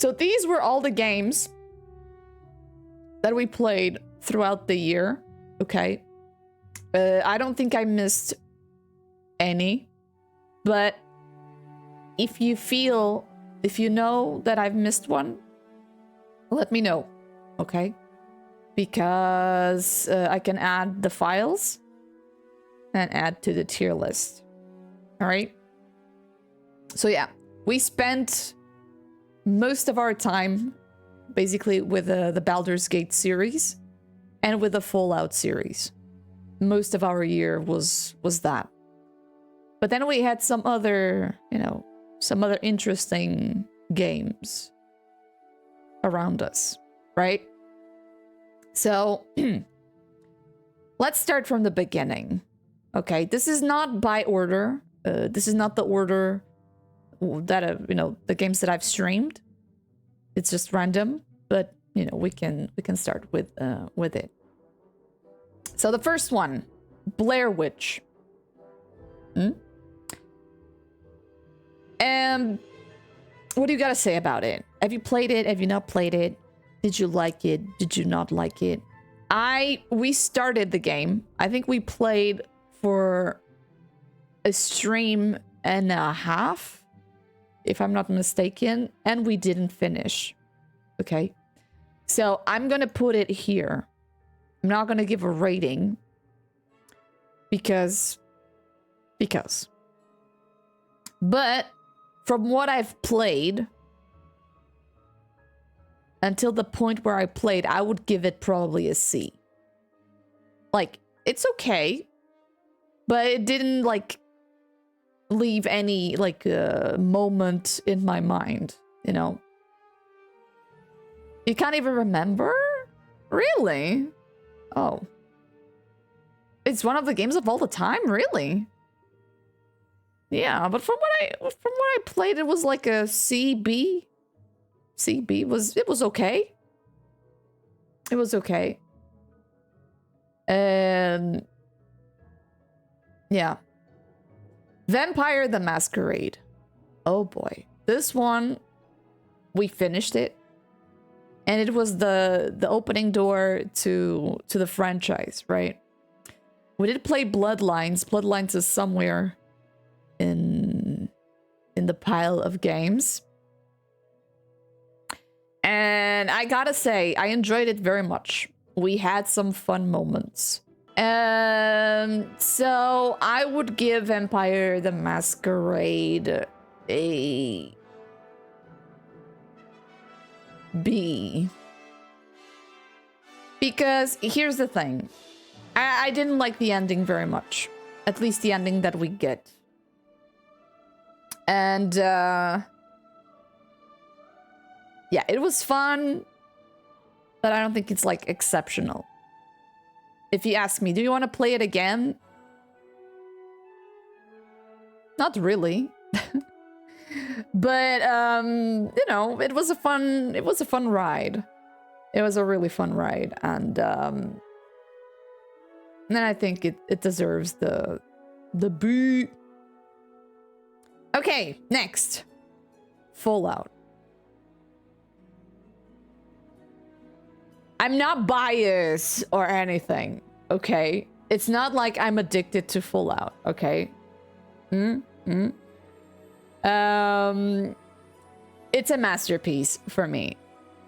So these were all the games that we played throughout the year. Okay. I don't think I missed any, but if you know that I've missed one, let me know. Okay. Because I can add the files and add to the tier list. All right. So yeah, we spent most of our time basically with the Baldur's Gate series and with the Fallout series. Most of our year was that. But then we had some other, some other interesting games around us, right? So let's start from the beginning. Okay, this is not by order. This is not the order that the games that I've streamed. It's just random, but we can start with it. So the first one, Blair Witch. What do you gotta say about it? Have you played it? Have you not played it? Did you like it? Did you not like it? We started the game. I think we played for a stream and a half, if I'm not mistaken, and we didn't finish. Okay. So I'm gonna put it here. I'm not gonna give a rating because. But from what I've played, until the point where I played, I would give it probably a C. Like, it's okay, but it didn't, leave any, moment in my mind, You can't even remember? Really? Oh. It's one of the games of all the time? Really? Yeah, but from what I played, it was like a CB. CB was okay. It was okay. And yeah. Vampire the Masquerade. Oh boy. This one, we finished it. And it was the opening door to the franchise, right? We did play Bloodlines. Bloodlines is somewhere in the pile of games. And I gotta say, I enjoyed it very much. We had some fun moments. So I would give Vampire the Masquerade a B. Because here's the thing. I didn't like the ending very much. At least the ending that we get. And yeah, it was fun, but I don't think it's exceptional. If you ask me, do you want to play it again? Not really. But it was a fun ride. It was a really fun ride, and then I think it deserves the B. Okay, next. Fallout. I'm not biased or anything, okay? It's not like I'm addicted to Fallout, okay? It's a masterpiece for me.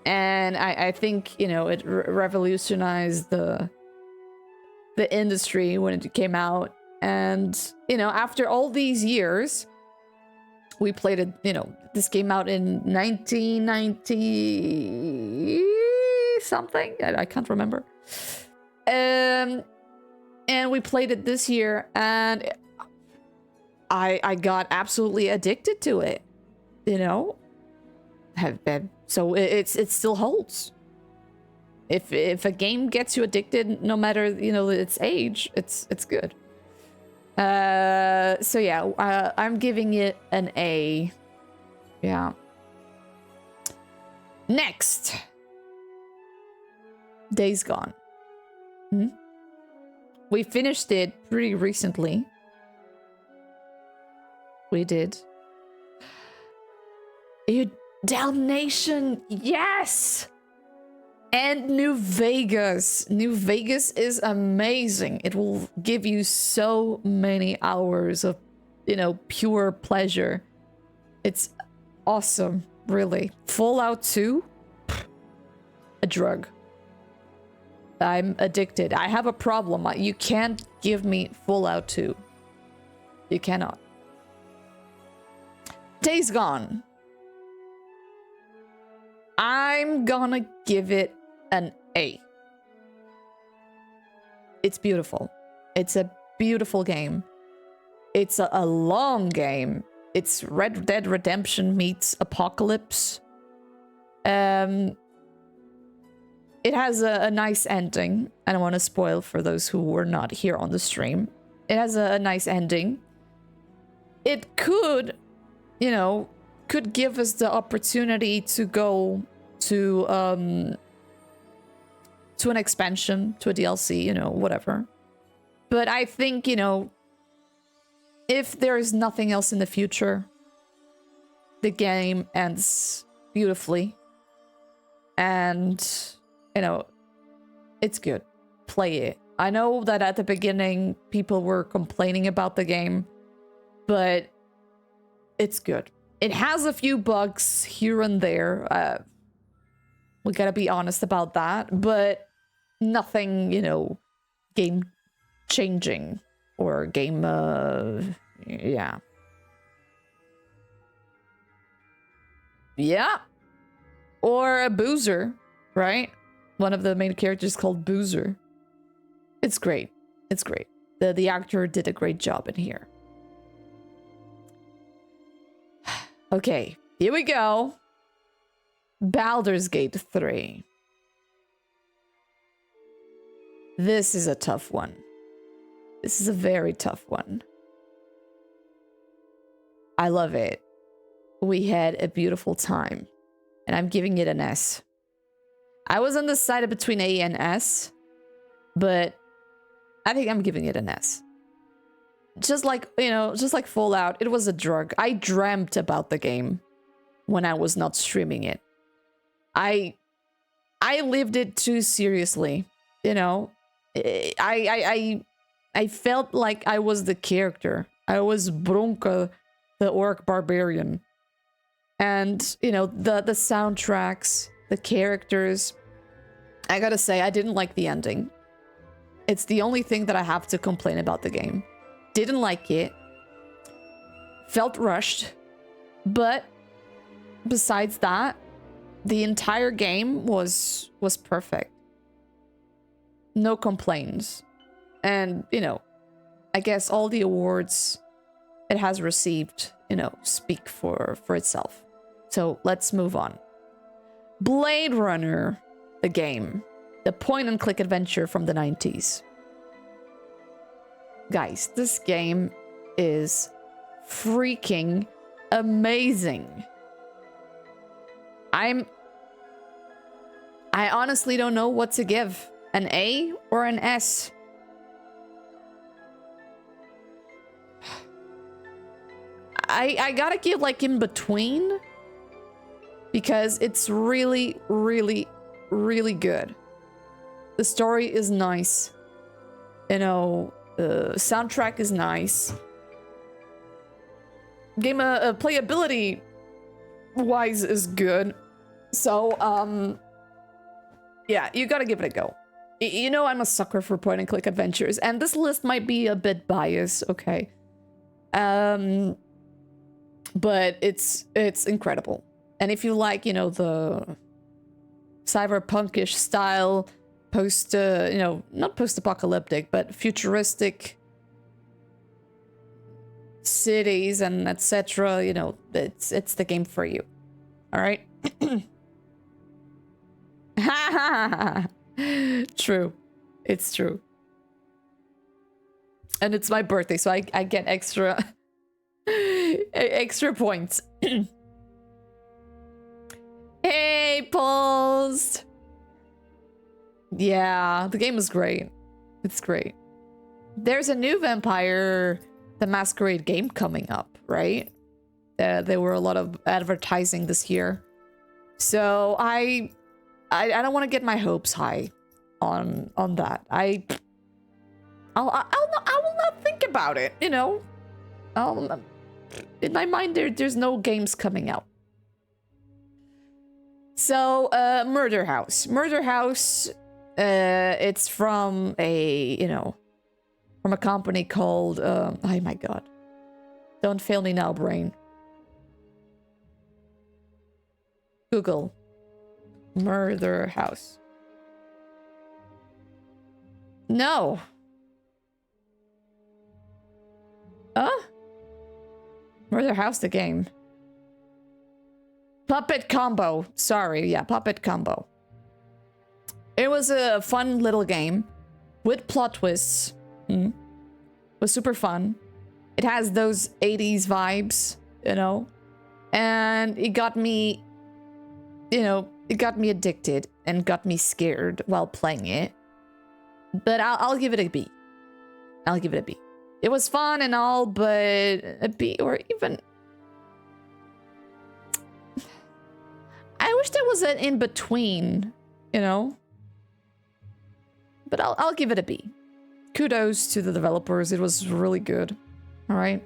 And I think, it revolutionized the industry when it came out. And, after all these years, we played it, this came out in 1990 something. I can't remember. And we played it this year, and I got absolutely addicted to it, So it still holds. If a game gets you addicted, no matter its age, it's good. So yeah, I'm giving it an A. Yeah. Next, Days Gone. We finished it pretty recently. We did. Dalmatian, yes! And New Vegas. New Vegas is amazing. It will give you so many hours of, you know, pure pleasure. It's awesome, really. Fallout 2? A drug. I'm addicted. I have a problem. You can't give me Fallout 2. You cannot. Days Gone. I'm gonna give it an A. It's beautiful. It's a beautiful game. It's a long game. It's Red Dead Redemption meets Apocalypse. It has a nice ending. I don't want to spoil for those who were not here on the stream. It has a nice ending. It could, you know, could give us the opportunity to go to an expansion, to a DLC, you know, whatever. But I think, you know, if there is nothing else in the future, the game ends beautifully. And, you know, it's good. Play it. I know that at the beginning, people were complaining about the game, but it's good. It has a few bugs here and there. We gotta be honest about that, but nothing, you know, game changing or game, yeah. Yeah. Or a Boozer, right? One of the main characters called Boozer. It's great. It's great. The actor did a great job in here. Okay, here we go. Baldur's Gate 3. This is a tough one. This is a very tough one. I love it. We had a beautiful time. And I'm giving it an S. I was undecided between A and S, but I think I'm giving it an S. Just like, you know, just like Fallout, it was a drug. I dreamt about the game when I was not streaming it. I lived it too seriously, you know. I felt like I was the character. I was Bronka, the orc barbarian. And, you know, the soundtracks, the characters. I gotta say, I didn't like the ending. It's the only thing that I have to complain about the game. Didn't like it. Felt rushed. But besides that, the entire game was perfect. No complaints. And, you know, I guess all the awards it has received, you know, speak for itself. So let's move on. Blade Runner, the game. The point-and-click adventure from the 90s. Guys, this game is freaking amazing. I honestly don't know what to give. An A or an S? I gotta give like in between. Because it's really, really, really good. The story is nice. You know, the soundtrack is nice. Game playability wise is good. So, yeah, you gotta give it a go. You know I'm a sucker for point-and-click adventures, and this list might be a bit biased, okay? But it's incredible. And if you like, you know, the cyberpunkish style, you know, not post-apocalyptic, but futuristic cities and etc., you know, it's the game for you. All right? True. It's true. And it's my birthday, so I get extra extra points. Hey, Pulsed! Yeah, the game is great. It's great. There's a new Vampire the Masquerade game coming up, right? There were a lot of advertising this year. So I don't want to get my hopes high on that. I will not think about it, you know. In my mind, there's no games coming out. So, Murder House. Murder House, it's from from a company called, oh my god. Don't fail me now, brain. Google. Murder House. No. Murder House, the game. Puppet Combo. Sorry, yeah, Puppet Combo. It was a fun little game with plot twists. It was super fun. It has those 80s vibes, you know? And it got me, it got me addicted and got me scared while playing it. But I'll give it a B. I'll give it a B. It was fun and all, but a B or even... I wish there was an in-between, you know? But I'll give it a B. Kudos to the developers. It was really good. All right.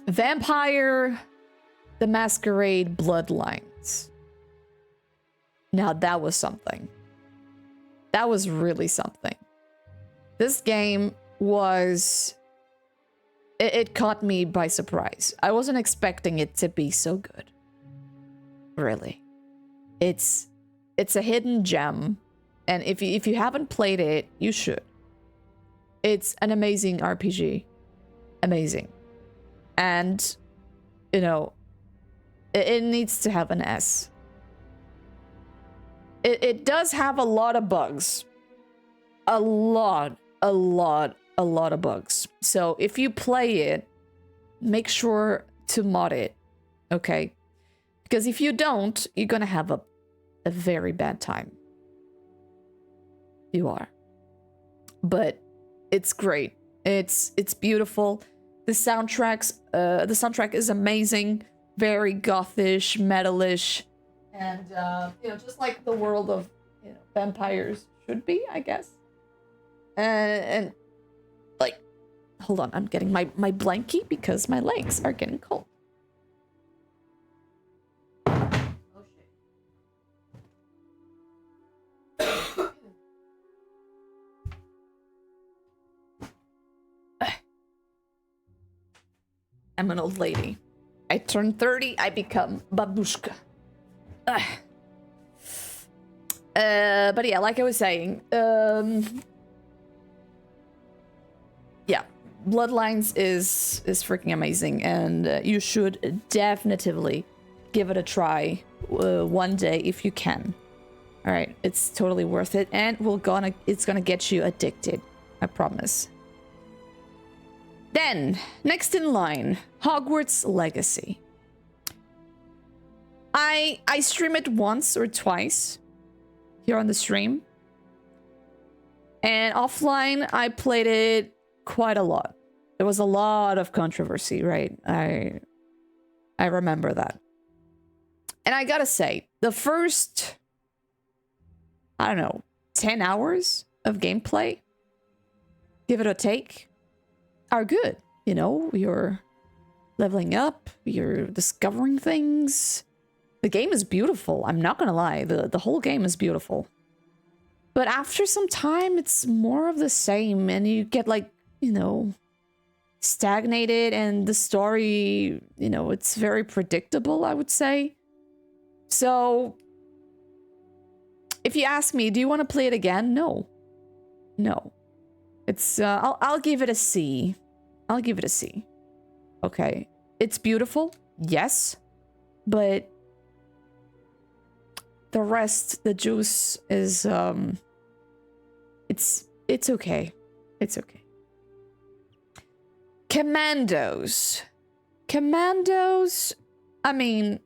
Vampire the Masquerade Bloodlines. Now that was something. That was really something. This game was... It caught me by surprise. I wasn't expecting it to be so good. Really. It's a hidden gem. And if you haven't played it, you should. It's an amazing RPG. Amazing. And, you know, it needs to have an S. It does have a lot of bugs. A lot of bugs. So if you play it, make sure to mod it, okay? Because if you don't, you're gonna have a very bad time. You are. But it's great. It's beautiful. The soundtrack is amazing. Very gothish, metalish, and just like the world of vampires should be, I guess. And like, hold on, I'm getting my blankie because my legs are getting cold. Oh shit. I'm an old lady. I turn 30, I become babushka. But yeah, like I was saying, yeah, Bloodlines is freaking amazing, and you should definitely give it a try one day if you can. All right, it's totally worth it, and it's gonna get you addicted. I promise. Then, next in line, Hogwarts Legacy. I stream it once or twice here on the stream. And offline, I played it quite a lot. There was a lot of controversy, right? I remember that. And I gotta say, the first, I don't know, 10 hours of gameplay, give it a take, are good. You know, you're leveling up, you're discovering things. The game is beautiful. I'm not gonna lie. The whole game is beautiful. But after some time, it's more of the same, and you get like, stagnated, and the story, it's very predictable, I would say. So, if you ask me, do you want to play it again? No. No. It's, I'll give it a C. I'll give it a C. Okay. It's beautiful, yes, but the rest, the juice is, it's okay. It's okay. Commandos. Commandos, I mean,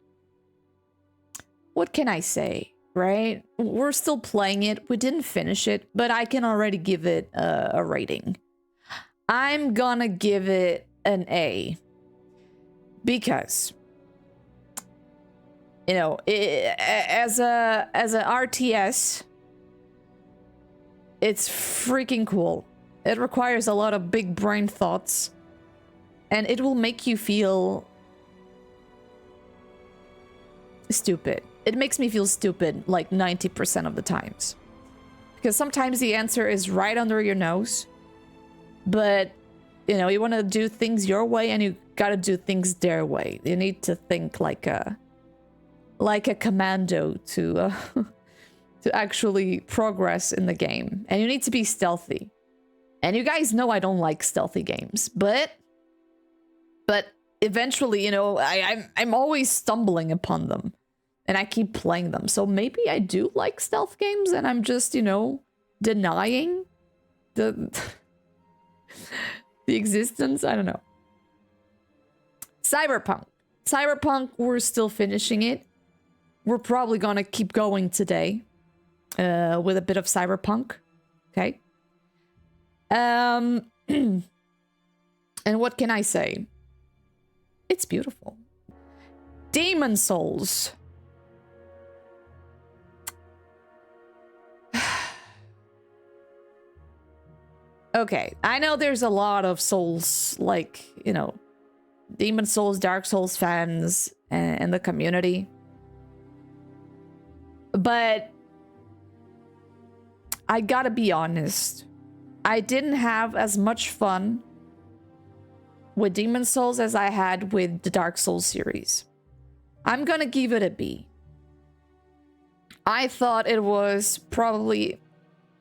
what can I say, right? We're still playing it. We didn't finish it, but I can already give it a rating. I'm gonna give it an A. Because, you know, as a RTS, it's freaking cool. It requires a lot of big brain thoughts, and it will make you feel stupid. It makes me feel stupid like 90% of the times. Because sometimes the answer is right under your nose, but, you know, you want to do things your way and you gotta do things their way. You need to think like a commando to to actually progress in the game. And you need to be stealthy. And you guys know I don't like stealthy games, but eventually, you know, I'm always stumbling upon them, and I keep playing them. So maybe I do like stealth games, and I'm just, you know, denying the the existence. I don't know. Cyberpunk, we're still finishing it. We're probably gonna keep going today with a bit of Cyberpunk. Okay. And what can I say? It's beautiful. Demon Souls. Okay, I know there's a lot of Souls, like, you know, Demon Souls, Dark Souls fans in the community. But I gotta be honest. I didn't have as much fun with Demon Souls as I had with the Dark Souls series. I'm gonna give it a B. I thought it was probably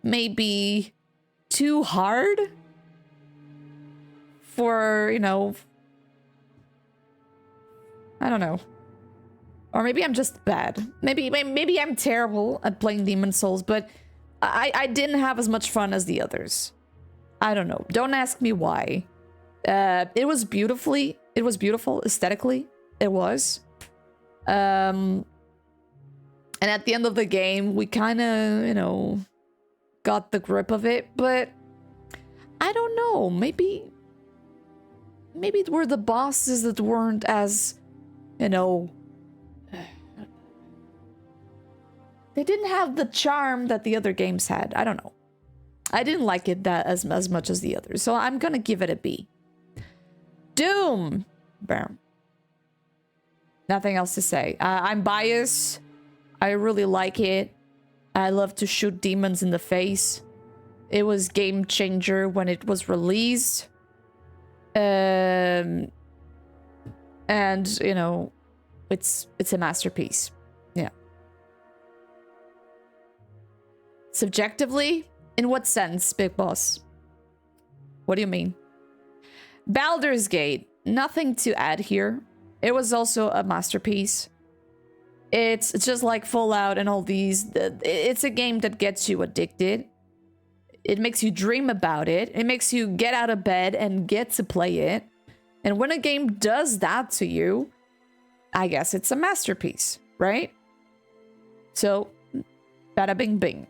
maybe too hard for, you know, I don't know. Or maybe I'm just bad. Maybe I'm terrible at playing Demon Souls, but I didn't have as much fun as the others. I don't know. Don't ask me why. It was beautiful aesthetically. It was. And at the end of the game, we kind of, you know, got the grip of it, but I don't know. Maybe it were the bosses that weren't as, you know, they didn't have the charm that the other games had. I don't know. I didn't like it that as much as the others, so I'm gonna give it a B. Doom. Bam. Nothing else to say. I'm biased. I really like it. I love to shoot demons in the face. It was game changer when it was released. And you know, it's a masterpiece. Yeah. Subjectively, in what sense, Big Boss? What do you mean? Baldur's Gate, nothing to add here. It was also a masterpiece. It's just like Fallout and all these. It's a game that gets you addicted. It makes you dream about it. It makes you get out of bed and get to play it. And when a game does that to you, I guess it's a masterpiece, right? So, bada bing bing.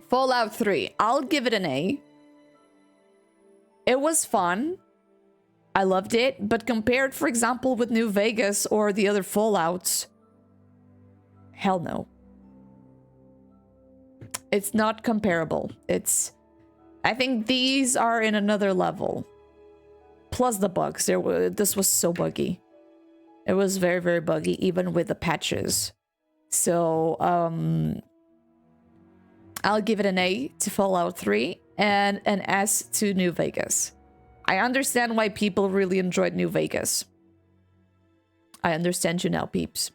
Fallout 3, I'll give it an A. It was fun. I loved it, but compared, for example, with New Vegas or the other Fallouts, hell no. It's not comparable. I think these are in another level. Plus the bugs. This was so buggy. It was very, very buggy, even with the patches. So, I'll give it an A to Fallout 3 and an S to New Vegas. I understand why people really enjoyed New Vegas. I understand you now, peeps.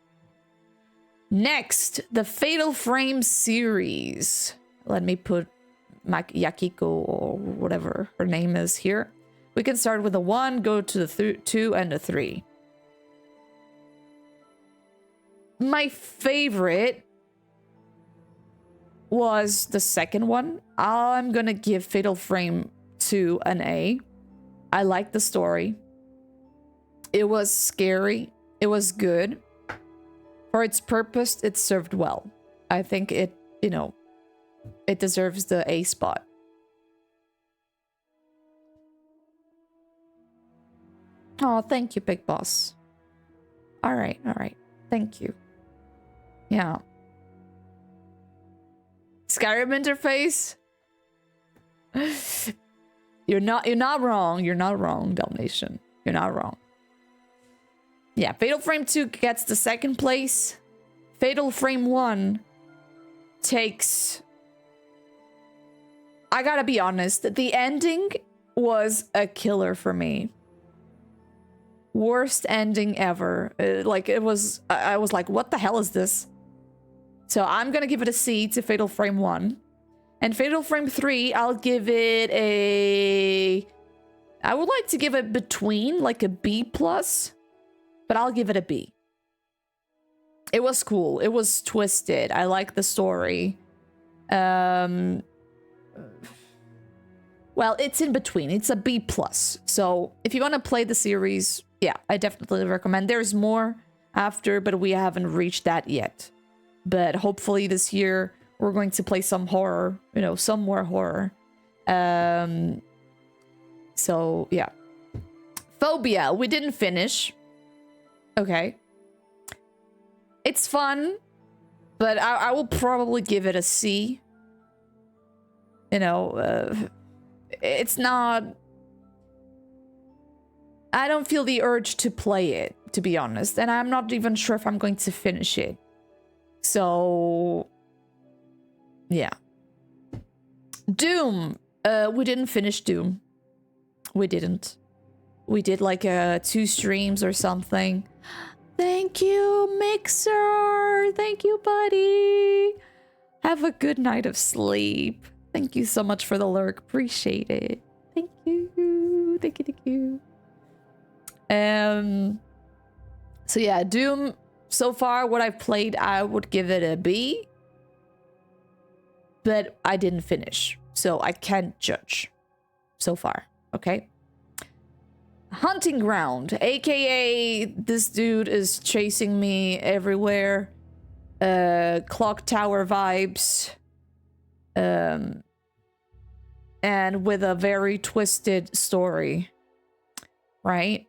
Next, the Fatal Frame series. Let me put Yakiko or whatever her name is here. We can start with the 1, go to the 2, and the 3. My favorite was the second one. I'm gonna give Fatal Frame 2 an A. I liked the story. It was scary. It was good. For its purpose, it served well. I think it, you know, it deserves the A spot. Oh, thank you, Big Boss. All right. Thank you. Yeah. Skyrim interface? You're not wrong. You're not wrong, Dalmatian. You're not wrong. Yeah, Fatal Frame 2 gets the second place. Fatal Frame 1 takes... I gotta be honest, the ending was a killer for me. Worst ending ever. Like, it was... I was like, what the hell is this? So I'm gonna give it a C to Fatal Frame 1. And Fatal Frame 3, I'll give it a... I would like to give it between, like a B+, but I'll give it a B. It was cool. It was twisted. I like the story. Well, it's in between. It's a B+. So if you want to play the series, yeah, I definitely recommend. There's more after, but we haven't reached that yet. But hopefully this year we're going to play some horror, you know, some more horror. So yeah. Phobia, we didn't finish. Okay. It's fun, but I will probably give it a C. You know, it's not... I don't feel the urge to play it, to be honest. And I'm not even sure if I'm going to finish it. So... yeah. Doom. We didn't finish Doom. We didn't. We did like 2 streams or something. Thank you, Mixer. Thank you, buddy. Have a good night of sleep. Thank you so much for the lurk. Appreciate it. Thank you. Thank you. So yeah, Doom. So far, what I've played, I would give it a B. But I didn't finish, so I can't judge so far. Okay. Hunting Ground, aka this dude is chasing me everywhere. Clock Tower vibes. And with a very twisted story. Right?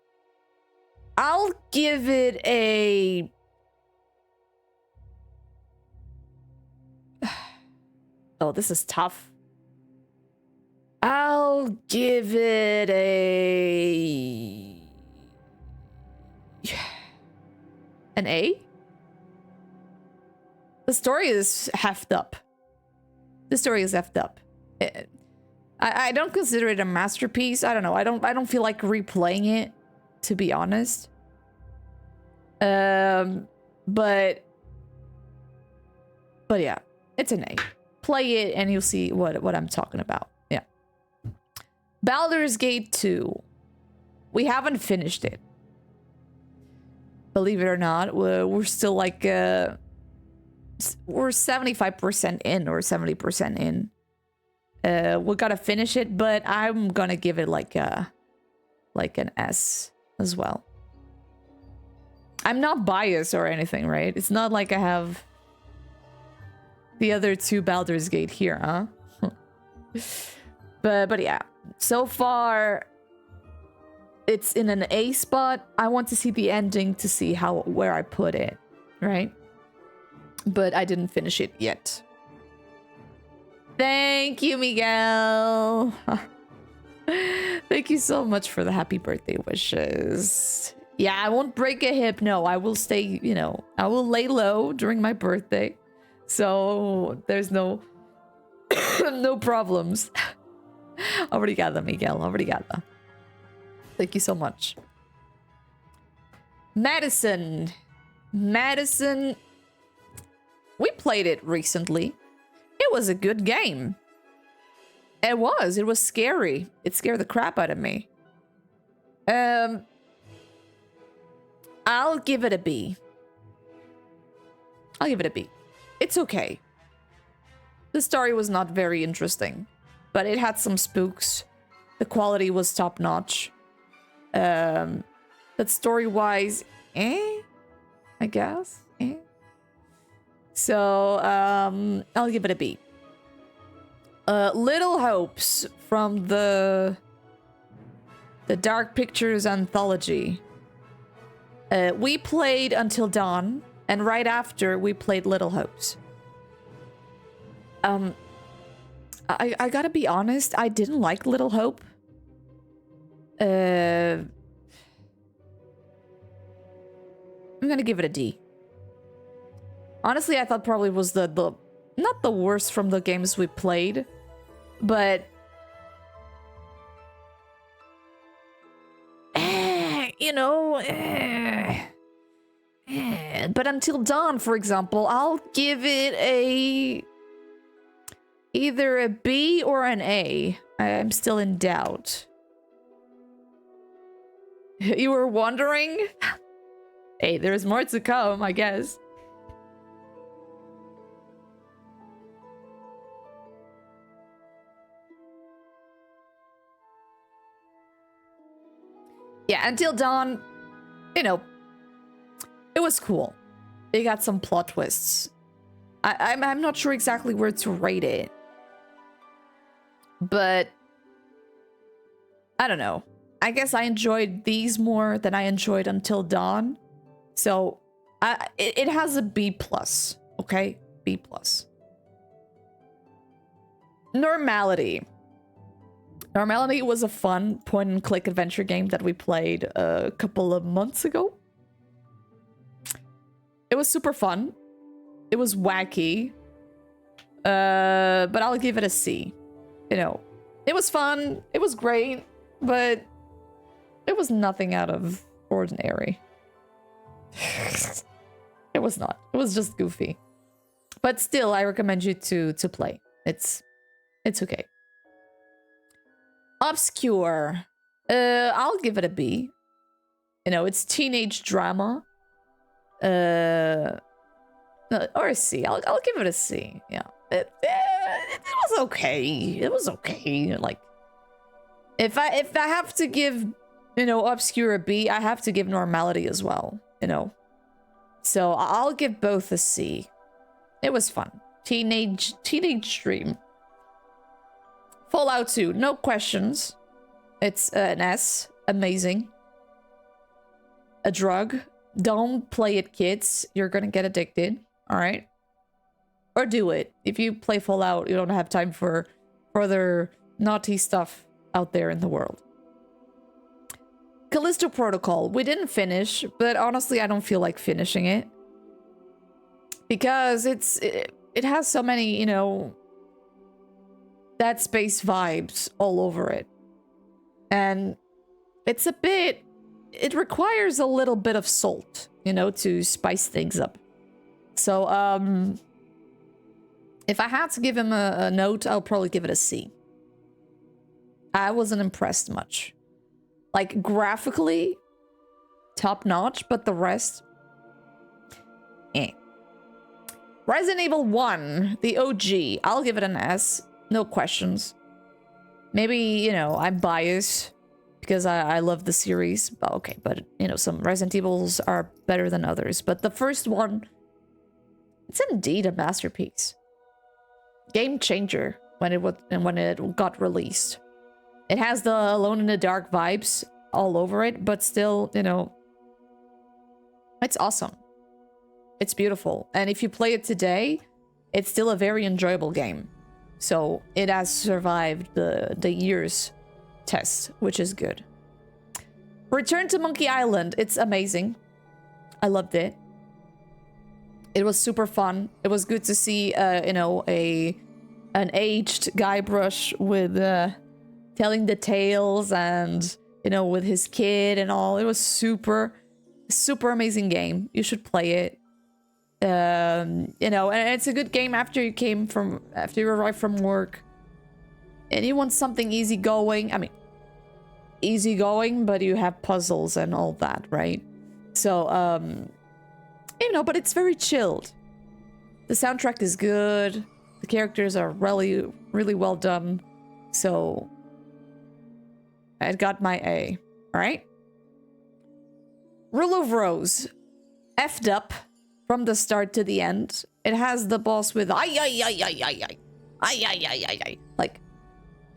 I'll give it a... oh, this is tough. I'll give it a... an A? The story is heft up. The story is effed up. I don't consider it a masterpiece. I don't know. I don't feel like replaying it, to be honest. But yeah, it's an A. Play it and you'll see what I'm talking about. Yeah. Baldur's Gate 2. We haven't finished it. Believe it or not, we're still like we're 75% in or 70% in. We gotta finish it, but I'm gonna give it like an S as well. I'm not biased or anything, right? It's not like I have the other 2 Baldur's Gate here, huh? but yeah, so far it's in an A spot. I want to see the ending to see where I put it, right? But I didn't finish it yet. Thank you, Miguel. Thank you so much for the happy birthday wishes. Yeah, I won't break a hip. No, I will stay, you know, I will lay low during my birthday. So there's no no problems. Obrigada, Miguel. Obrigada. Thank you so much. Madison. Madison. We played it recently. It was a good game. It was scary. It scared the crap out of me. I'll give it a B. I'll give it a B. It's okay. The story was not very interesting, but it had some spooks. The quality was top notch. But story-wise, I guess. So, I'll give it a B. Little Hopes from the The Dark Pictures Anthology. We played Until Dawn, and right after we played Little Hopes. I gotta be honest, I didn't like Little Hope. I'm gonna give it a D. Honestly, I thought probably was the not the worst from the games we played, but you know, but Until Dawn, for example, I'll give it either a B or an A. I'm still in doubt. You were wondering? Hey, there's more to come, I guess. Yeah, Until Dawn, you know, it was cool. It got some plot twists. I'm not sure exactly where to rate it. But I don't know. I guess I enjoyed these more than I enjoyed Until Dawn. So it has a B+, okay? B+. Normality. Normality was a fun point-and-click adventure game that we played a couple of months ago. It was super fun. It was wacky. But I'll give it a C. You know, it was fun. It was great. But it was nothing out of ordinary. It was not. It was just goofy. But still, I recommend you to play. It's okay. Obscure. I'll give it a B. You know, it's teenage drama. Or a C. I'll give it a C. Yeah. It was okay. It was okay. Like, if I have to give, you know, Obscure a B, I have to give Normality as well. You know. So I'll give both a C. It was fun. Teenage dream. Fallout 2, no questions. It's an S. Amazing. A drug. Don't play it, kids. You're gonna get addicted. Alright? Or do it. If you play Fallout, you don't have time for further naughty stuff out there in the world. Callisto Protocol. We didn't finish, but honestly, I don't feel like finishing it. Because it has so many, you know, Dead Space vibes all over it. And it's a bit... It requires a little bit of salt, you know, to spice things up. So, if I had to give him a note, I'll probably give it a C. I wasn't impressed much. Like, graphically, top-notch, but the rest... eh. Resident Evil 1, the OG, I'll give it an S. No questions. Maybe, you know, I'm biased because I love the series. But okay, but, you know, some Resident Evils are better than others. But the first one, it's indeed a masterpiece. Game changer when it got released. It has the Alone in the Dark vibes all over it, but still, you know, it's awesome. It's beautiful. And if you play it today, it's still a very enjoyable game. So it has survived the year's test, which is good. Return to Monkey Island. It's amazing. I loved it. It was super fun. It was good to see, you know, an aged Guybrush with telling the tales and, you know, with his kid and all. It was super amazing game. You should play it. You know, and it's a good game after you arrive from work and you want something easygoing. I mean, easygoing, but you have puzzles and all that, right? So, you know, but it's very chilled. The soundtrack is good. The characters are really well done. So, I got my A. All right. Rule of Rose. F'd up. From the start to the end. It has the boss with like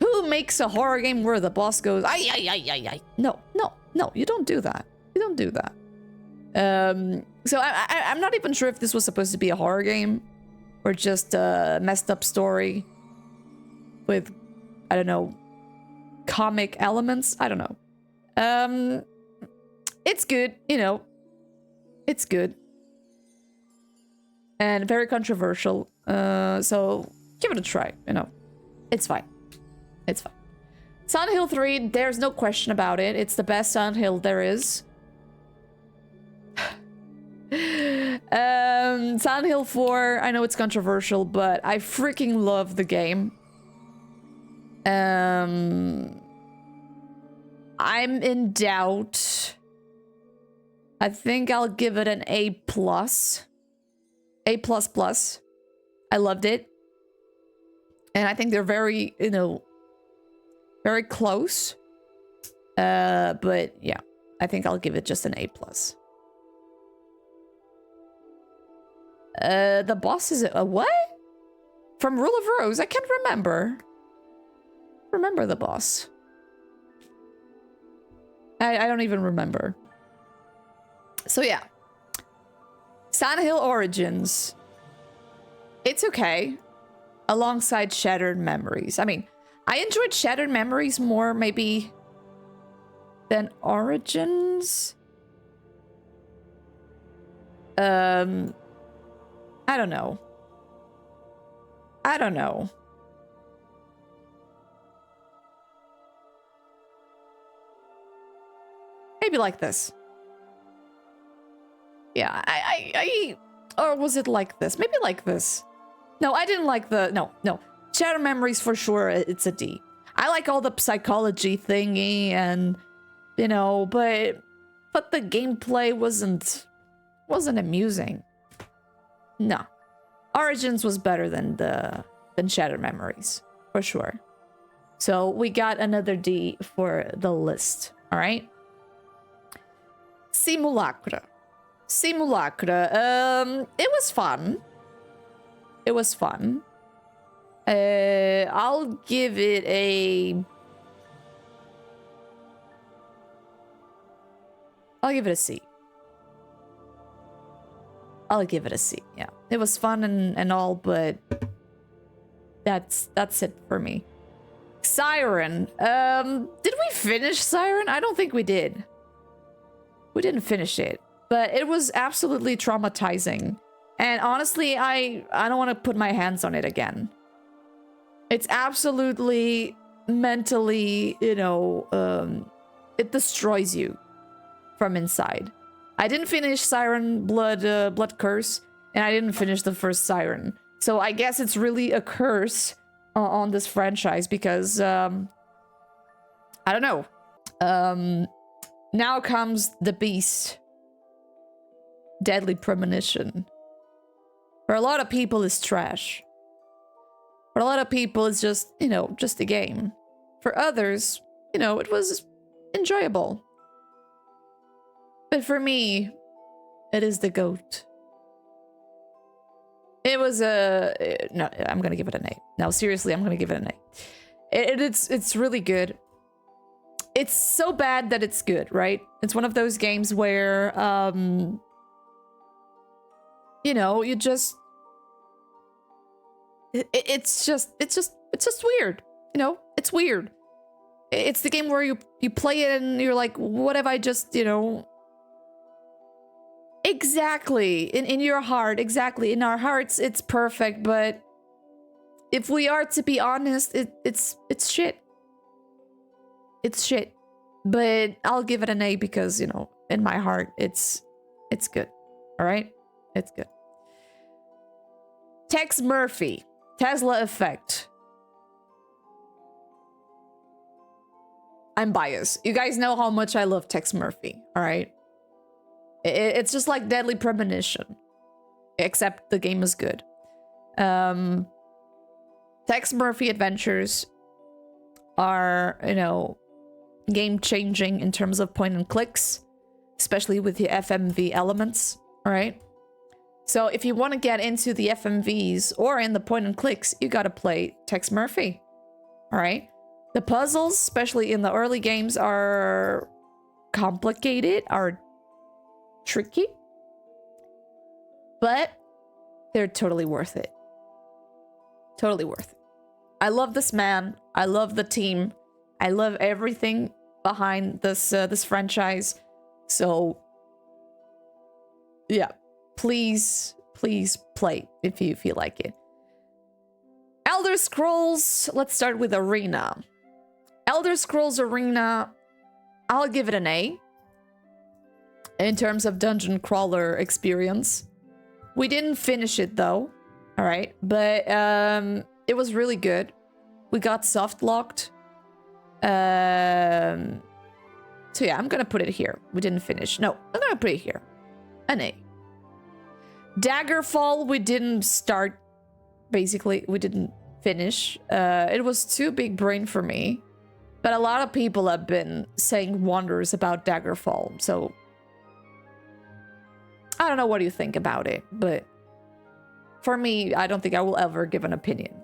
Who makes a horror game where the boss goes, ay, ay, ay, ay, ay? No, no, no, you don't do that. You don't do that. So I'm not even sure if this was supposed to be a horror game or just a messed up story with, I don't know, comic elements. I don't know. It's good, you know. It's good. And very controversial. So give it a try, you know. It's fine. It's fine. Silent Hill 3, there's no question about it. It's the best Silent Hill there is. Silent Hill 4, I know it's controversial, but I freaking love the game. I'm in doubt. I think I'll give it an A+. A++. I loved it. And I think they're very, you know, very close. But yeah, I think I'll give it just an A+. The boss is a what? From Rule of Rose? I can't remember. Remember the boss. I don't even remember. So yeah. Silent Hill Origins. It's okay. Alongside Shattered Memories. I mean, I enjoyed Shattered Memories more maybe than Origins. I don't know. I don't know. Maybe like this. Yeah, or was it like this? Maybe like this. No, I didn't like the, no. Shattered Memories for sure, it's a D. I like all the psychology thingy and, you know, but the gameplay wasn't amusing. No. Origins was better than Shattered Memories, for sure. So we got another D for the list, all right? Simulacra. It was fun. It was fun. I'll give it a... I'll give it a C. I'll give it a C, yeah. It was fun and all, but that's it for me. Siren. Did we finish Siren? I don't think we did. We didn't finish it, but it was absolutely traumatizing. And honestly, I don't want to put my hands on it again. It's absolutely mentally, you know, it destroys you from inside. I didn't finish Siren Blood Curse, and I didn't finish the first Siren. So I guess it's really a curse on this franchise because, I don't know. Now comes the beast. Deadly Premonition. For a lot of people, it's trash. For a lot of people, it's just, you know, just a game. For others, you know, it was enjoyable. But for me, it is the GOAT. It was a... No, I'm gonna give it an A. No, seriously, I'm gonna give it an A. It's really good. It's so bad that it's good, right? It's one of those games where, you know, you just... It's just weird. You know, it's weird. It's the game where you play it and you're like, what have I just, you know... Exactly. In your heart, exactly. In our hearts, it's perfect, but if we are to be honest, it's shit. It's shit. But I'll give it an A because, you know, in my heart, it's good. All right? It's good. Tex Murphy. Tesla Effect. I'm biased. You guys know how much I love Tex Murphy, all right? It's just like Deadly Premonition, except the game is good. Tex Murphy Adventures are, you know, game-changing in terms of point and clicks, especially with the FMV elements, all right? So if you want to get into the FMVs or in the point and clicks, you gotta play Tex Murphy, all right? The puzzles, especially in the early games, are complicated, are tricky, but they're totally worth it. Totally worth it. I love this man. I love the team. I love everything behind this franchise. So yeah, please play if you feel like it. Elder Scrolls, let's start with Arena. Elder Scrolls Arena, I'll give it an A in terms of dungeon crawler experience. We didn't finish it though, all right, but it was really good. We got soft locked. So yeah, I'm gonna put it here. We didn't finish. No, I'm gonna put it here. An A. Daggerfall, we didn't start. Basically, we didn't finish. It was too big brain for me. But a lot of people have been saying wonders about Daggerfall, so I don't know what you think about it, but for me, I don't think I will ever give an opinion.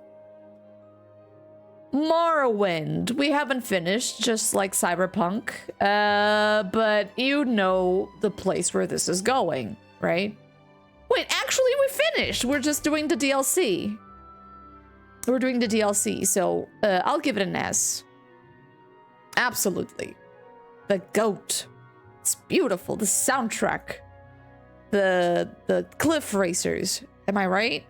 Morrowind, we haven't finished, just like Cyberpunk, but you know the place where this is going, right? Wait, actually we finished! We're just doing the DLC. We're doing the DLC, so I'll give it an S. Absolutely. The GOAT. It's beautiful. The soundtrack. The cliff racers. Am I right?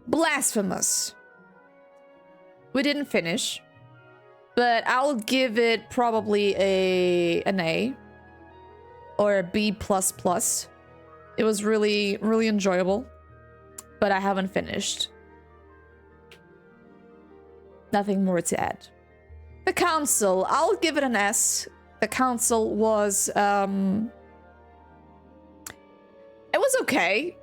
Blasphemous. We didn't finish, but I'll give it probably an A or a B++. It was really enjoyable, but I haven't finished. Nothing more to add. The Council, I'll give it an S. The Council was, it was okay.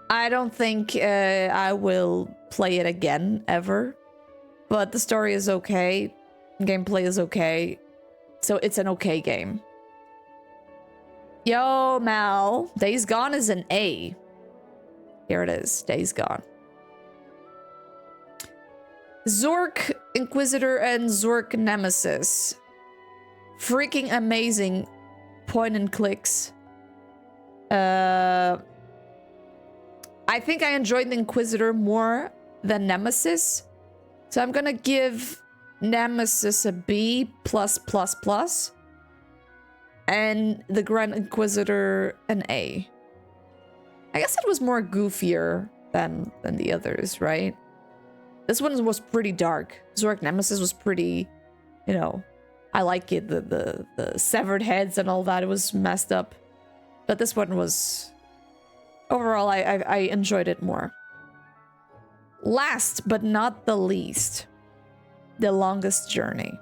I don't think I will play it again, ever. But the story is okay. Gameplay is okay. So it's an okay game. Yo, Mal. Days Gone is an A. Here it is. Days Gone. Zork Inquisitor and Zork Nemesis. Freaking amazing point and clicks. I think I enjoyed the Inquisitor more than Nemesis. So I'm gonna give Nemesis a B+++. And the Grand Inquisitor an A. I guess it was more goofier than the others, right? This one was pretty dark. Zork Nemesis was pretty, you know, I like it. The severed heads and all that, it was messed up. But this one was, overall, I enjoyed it more. Last but not the least, The Longest Journey.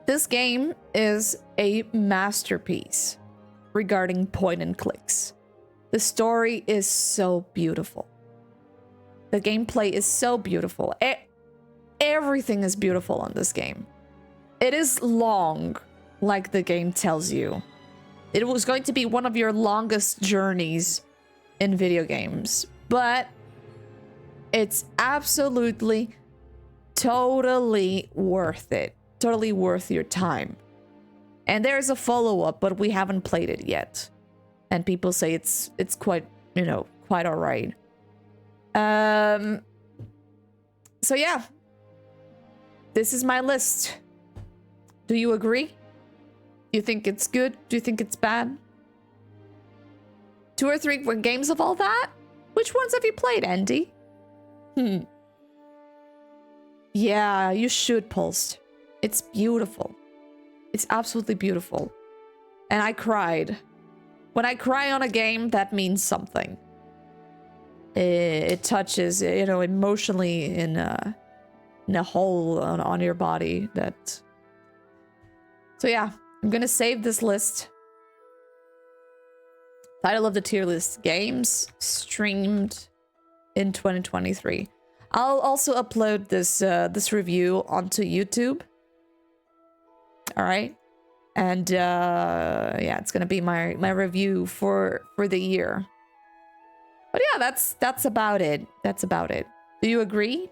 This game is a masterpiece regarding point and clicks. The story is so beautiful. The gameplay is so beautiful. Everything is beautiful on this game. It is long, like the game tells you. It was going to be one of your longest journeys in video games, but it's absolutely, totally worth it. Totally worth your time. And there's a follow-up, but we haven't played it yet. And people say it's quite, you know, quite all right. So yeah, this is my list. Do you agree? Do you think it's good? Do you think it's bad? 2 or 3 games of all that? Which ones have you played, Andy? Yeah, you should, Pulsed. It's beautiful. It's absolutely beautiful. And I cried. When I cry on a game, that means something. It touches, you know, emotionally in a hole on your body. That. So yeah, I'm gonna save this list. Title of the tier list: games streamed in 2023. I'll also upload this review onto YouTube. All right, and yeah, it's gonna be my review for the year. But yeah, that's about it. That's about it. Do you agree?